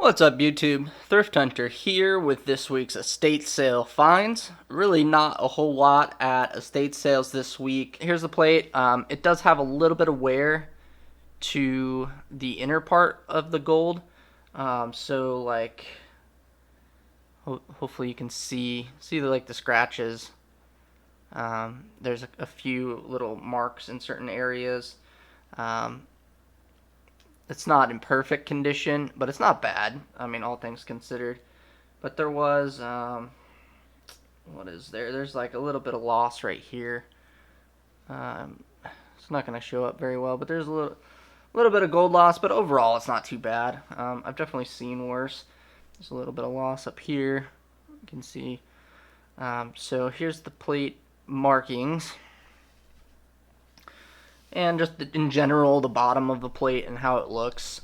What's up, YouTube? Thrift Hunter here with this week's estate sale finds. Really not a whole lot at estate sales this week. Here's the plate. It does have a little bit of wear to the inner part of the gold. So like, hopefully you can see the scratches. There's a few little marks in certain areas. Um, It's not in perfect condition, but it's not bad. I mean, all things considered. But there was, what is there? There's like a little bit of loss right here. It's not going to show up very well, but there's a little bit of gold loss, but overall it's not too bad. I've definitely seen worse. There's a little bit of loss up here. You can see. So here's the plate markings. And just in general, the bottom of the plate and how it looks.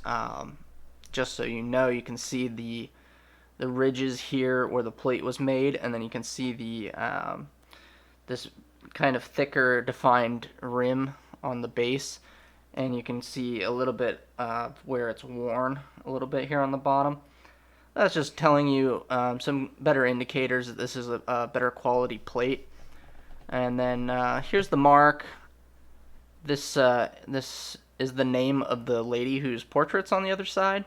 Just so you know, you can see the ridges here where the plate was made, and then you can see the this kind of thicker defined rim on the base, and you can see a little bit where it's worn a little bit here on the bottom. That's just telling you some better indicators that this is a better quality plate. And then here's the mark. This is the name of the lady whose portrait's on the other side.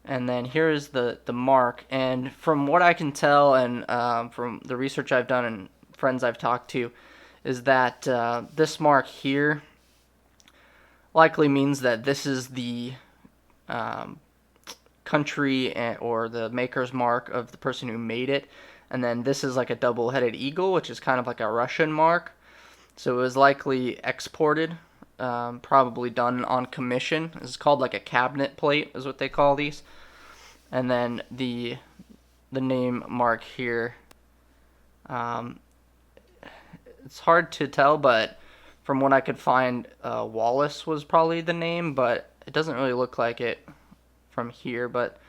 And then here is the mark. And from what I can tell, and from the research I've done and friends I've talked to, is that this mark here likely means that this is the country or the maker's mark of the person who made it. And then this is like a double-headed eagle, which is kind of like a Russian mark. So it was likely exported, probably done on commission. It's called like a cabinet plate is what they call these. And then the name mark here, it's hard to tell, but from what I could find, Wallace was probably the name, but it doesn't really look like it from here. But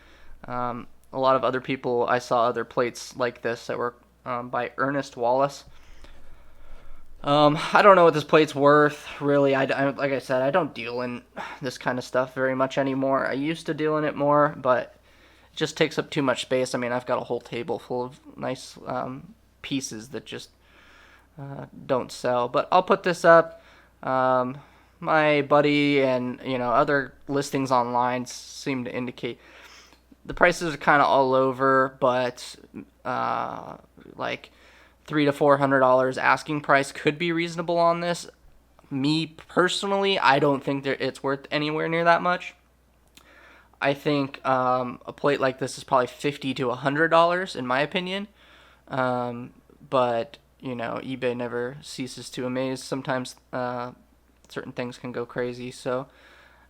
a lot of other people, I saw other plates like this that were by Ernest Wallace. I don't know what this plate's worth, really. I like I said, I don't deal in this kind of stuff very much anymore. I used to deal in it more, but it just takes up too much space. I mean, I've got a whole table full of nice pieces that just don't sell. But I'll put this up. My buddy and other listings online seem to indicate the prices are kind of all over, but like $300 to $400 asking price could be reasonable on this. Me personally, I don't think it's worth anywhere near that much. I think a plate like this is probably $50 to $100 in my opinion. But eBay never ceases to amaze. Sometimes certain things can go crazy. So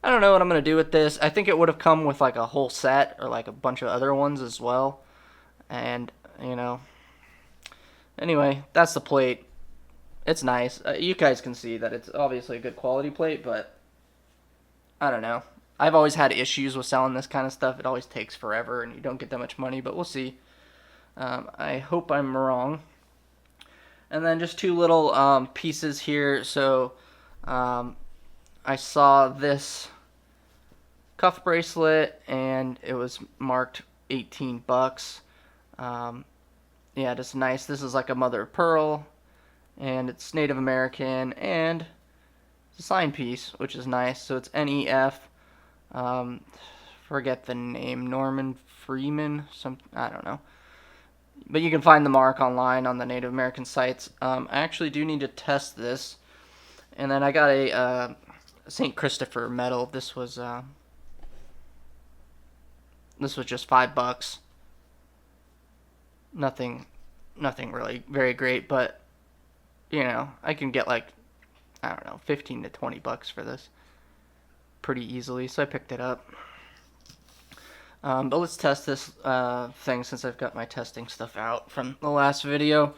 I don't know what I'm gonna do with this. I think it would have come with like a whole set or like a bunch of other ones as well. And anyway, that's the plate. It's nice. You guys can see that it's obviously a good quality plate, but I don't know. I've always had issues with selling this kind of stuff. It always takes forever, and you don't get that much money, but we'll see. I hope I'm wrong. And then just two little pieces here. So I saw this cuff bracelet, and it was marked 18 bucks. Yeah, just nice. This is like a mother of pearl, and it's Native American, and it's a sign piece, which is nice. So it's NEF. Forget the name, Norman Freeman. I don't know, but you can find the mark online on the Native American sites. I actually do need to test this, and then I got a St. Christopher medal. This was just $5. Nothing really very great, but I can get like, I don't know, 15 to 20 bucks for this pretty easily, so I picked it up. But let's test this thing since I've got my testing stuff out from the last video,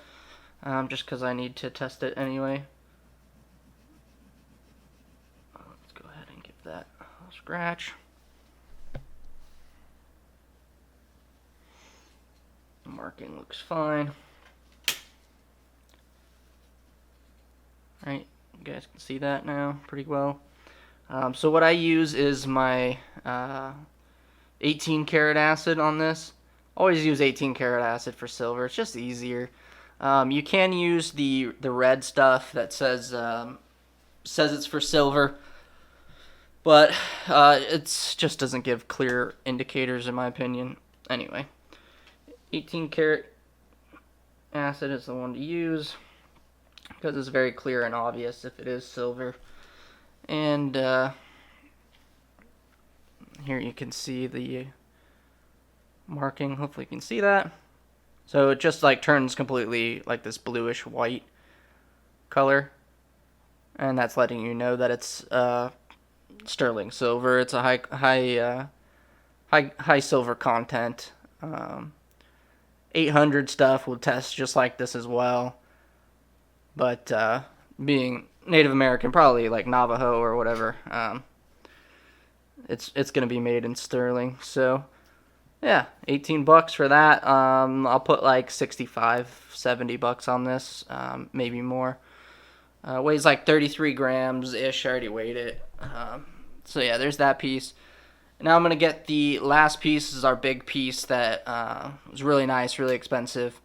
just because I need to test it anyway. Let's go ahead and give that a scratch. The marking looks fine. Right, you guys can see that now pretty well. So what I use is my 18 karat acid on this. Always use 18 karat acid for silver. It's just easier. You can use the red stuff that says it's for silver, but it just doesn't give clear indicators in my opinion. Anyway, 18 karat acid is the one to use because it's very clear and obvious if it is silver. And here you can see the marking. Hopefully you can see that. So it just like turns completely like this bluish white color, and that's letting you know that it's sterling silver. It's a high silver content. 800 stuff will test just like this as well, but being Native American, probably like Navajo or whatever, it's gonna be made in sterling. So yeah, $18 for that. I'll put like 65, 70 bucks on this, maybe more. Weighs like 33 grams ish. I already weighed it. So yeah, there's that piece. Now I'm gonna get the last piece. This is our big piece that was really nice, really expensive.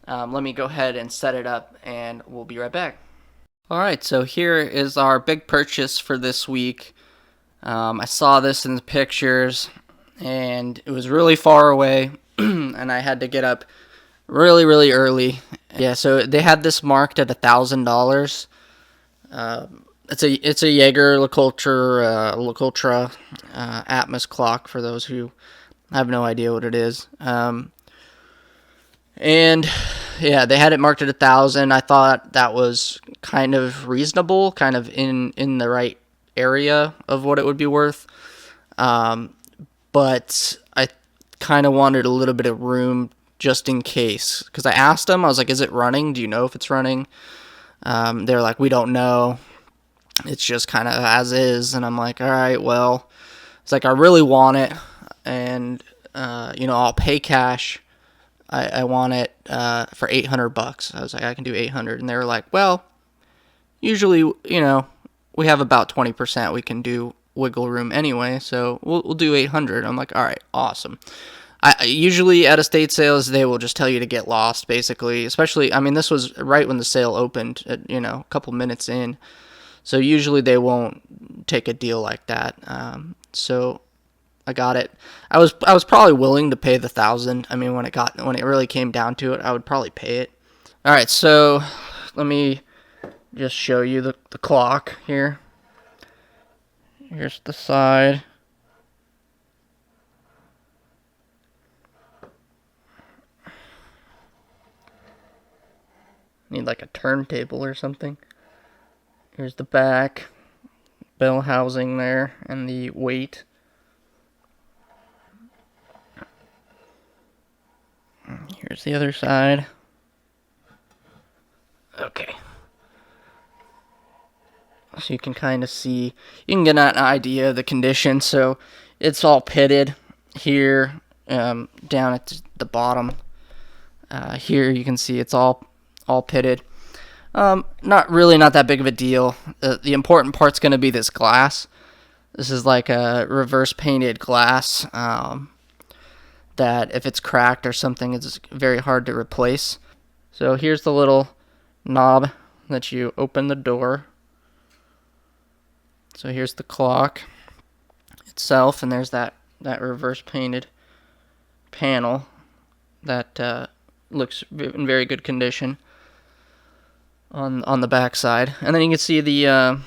Let me go ahead and set it up, and we'll be right back. All right, so here is our big purchase for this week. I saw this in the pictures, and it was really far away, and I had to get up really, really early. Yeah, so they had this marked at $1,000. It's a Jaeger Lecoultre Atmos clock, for those who have no idea what it is. And yeah, they had it marked at 1,000. I thought that was kind of reasonable, kind of in the right area of what it would be worth. But I kind of wanted a little bit of room just in case, because I asked them, I was like, is it running? Do you know if it's running? They're like, we don't know. It's just kind of as is. And I'm like, all right, well, it's like, I really want it. And, I'll pay cash. I want it for $800. I was like, I can do 800. And they were like, well, usually, we have about 20% we can do wiggle room anyway, so we'll do 800. I'm like, all right, awesome. I usually at estate sales, they will just tell you to get lost, basically. Especially, this was right when the sale opened, a couple minutes in. So usually they won't take a deal like that. So I got it. I was probably willing to pay the 1,000. When it really came down to it, I would probably pay it. All right, so let me just show you the clock here. Here's the side. Need like a turntable or something. Here's the back, bell housing there, and the weight. Here's the other side. Okay. So you can kind of see, you can get an idea of the condition. So it's all pitted here, down at the bottom. Here you can see it's all pitted. Not that big of a deal. The important part's going to be this glass. This is like a reverse painted glass that if it's cracked or something, it's very hard to replace. So here's the little knob that you open the door. So here's the clock itself, and there's that reverse painted panel that looks in very good condition on the back side. And then you can see the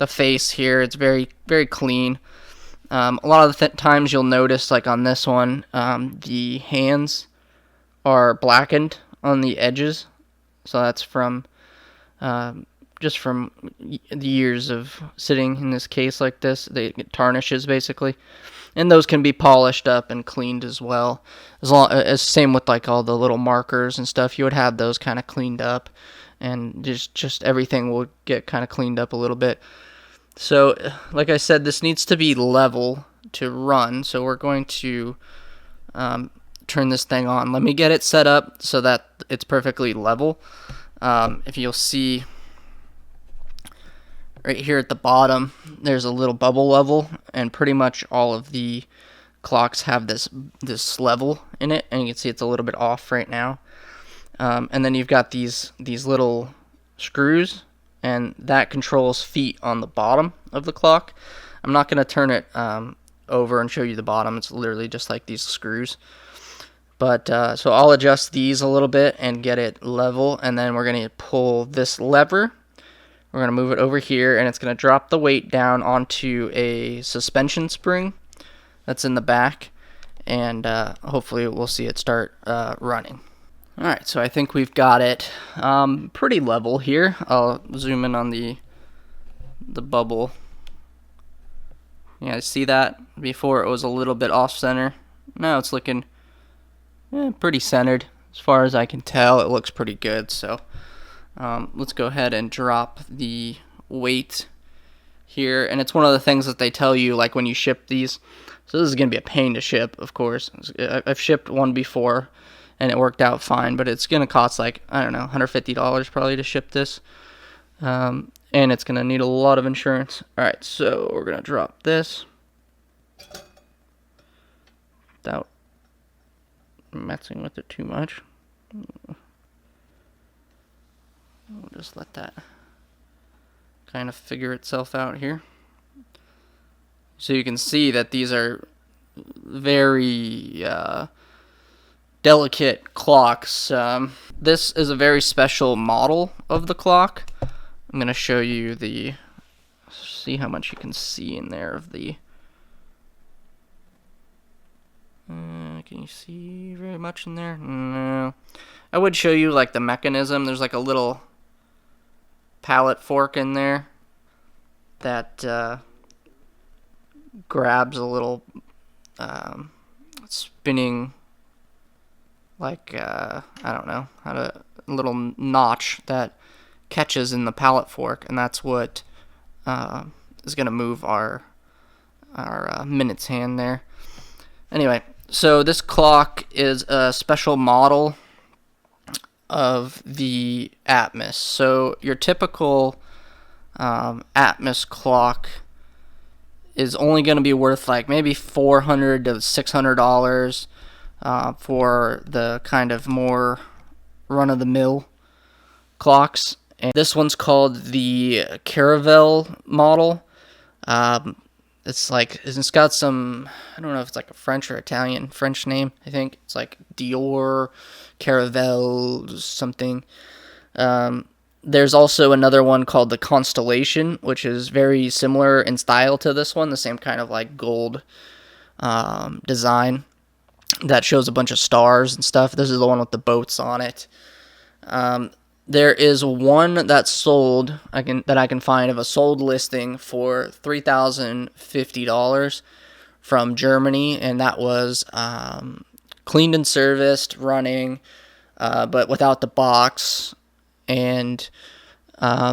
face here. It's very, very clean. A lot of the times you'll notice, like on this one, the hands are blackened on the edges. So that's from just from the years of sitting in this case like this. They get tarnishes basically, and those can be polished up and cleaned as well. As same with like all the little markers and stuff, you would have those kind of cleaned up, and just everything will get kind of cleaned up a little bit. So like I said, this needs to be level to run, so we're going to turn this thing on. Let me get it set up so that it's perfectly level. If you'll see right here at the bottom, there's a little bubble level, and pretty much all of the clocks have this level in it, and you can see it's a little bit off right now. And then you've got these little screws, and that controls feet on the bottom of the clock. I'm not going to turn it over and show you the bottom. It's literally just like these screws. But so I'll adjust these a little bit and get it level, and then we're going to pull this lever. We're going to move it over here, and it's going to drop the weight down onto a suspension spring that's in the back, and hopefully we'll see it start running. Alright, so I think we've got it pretty level here. I'll zoom in on the bubble. Yeah, see that? Before it was a little bit off center. Now it's looking pretty centered. As far as I can tell, it looks pretty good. So let's go ahead and drop the weight here. And it's one of the things that they tell you, like when you ship these. So this is going to be a pain to ship, of course. I've shipped one before, and it worked out fine. But it's going to cost like, I don't know, $150 probably to ship this. And it's going to need a lot of insurance. Alright, so we're going to drop this without messing with it too much. We'll just let that kind of figure itself out here. So you can see that these are very delicate clocks. This is a very special model of the clock. I'm going to show you see how much you can see in there of the, can you see very much in there? No. I would show you like the mechanism. There's like a little pallet fork in there that grabs a little spinning, like, I don't know, a little notch that catches in the pallet fork, and that's what is going to move our minutes hand there. Anyway, so this clock is a special model of the Atmos. So your typical Atmos clock is only going to be worth like maybe $400 to $600 for the kind of more run-of-the-mill clocks. And this one's called the Caravelle model. It's got some, I don't know if it's like a French or French name, I think. It's like Dior, Caravelle, something. There's also another one called the Constellation, which is very similar in style to this one, the same kind of like gold design that shows a bunch of stars and stuff. This is the one with the boats on it. There is one that's sold, that I can find of a sold listing for $3,050 from Germany, and that was cleaned and serviced, running, but without the box. And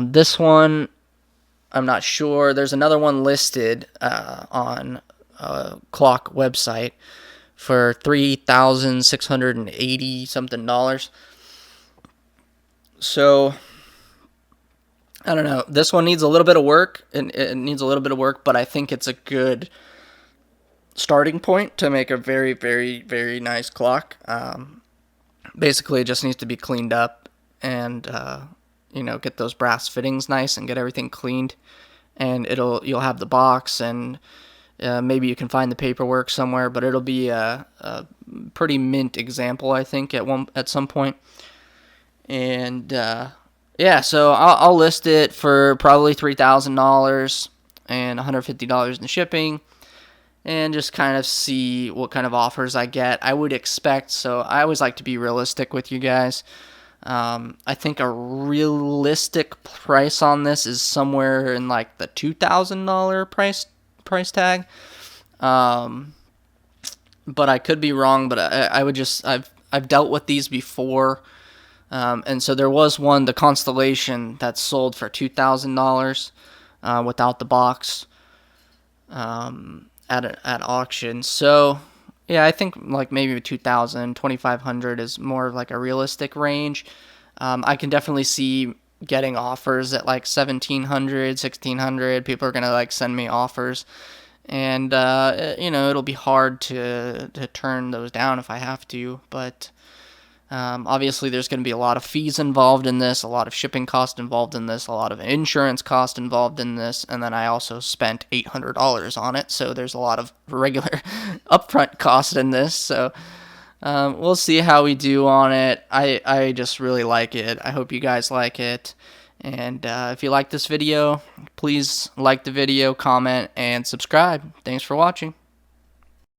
this one, I'm not sure. There's another one listed on a clock website for $3,680 something dollars. So, I don't know. This one needs a little bit of work. It needs a little bit of work, but I think it's a good starting point to make a very, very, very nice clock. Basically, it just needs to be cleaned up and, get those brass fittings nice and get everything cleaned. And you'll have the box, and maybe you can find the paperwork somewhere, but it'll be a pretty mint example, I think, at some point. And so I'll list it for probably $3,000 and $150 in shipping, and just kind of see what kind of offers I get. I would expect, so I always like to be realistic with you guys. I think a realistic price on this is somewhere in like the $2,000 price tag. But I could be wrong. But I've dealt with these before. And so there was one, the Constellation, that sold for $2,000 without the box at auction. So yeah, I think like maybe 2,000, 2,500 is more of like a realistic range. I can definitely see getting offers at like 1,700, 1,600. People are gonna like send me offers, And you know, it'll be hard to turn those down if I have to, but obviously there's going to be a lot of fees involved in this, a lot of shipping cost involved in this, a lot of insurance cost involved in this, and then I also spent $800 on it, so there's a lot of regular upfront cost in this. So we'll see how we do on it. I just really like it. I hope you guys like it. And if you like this video, please like the video, comment, and subscribe. Thanks for watching.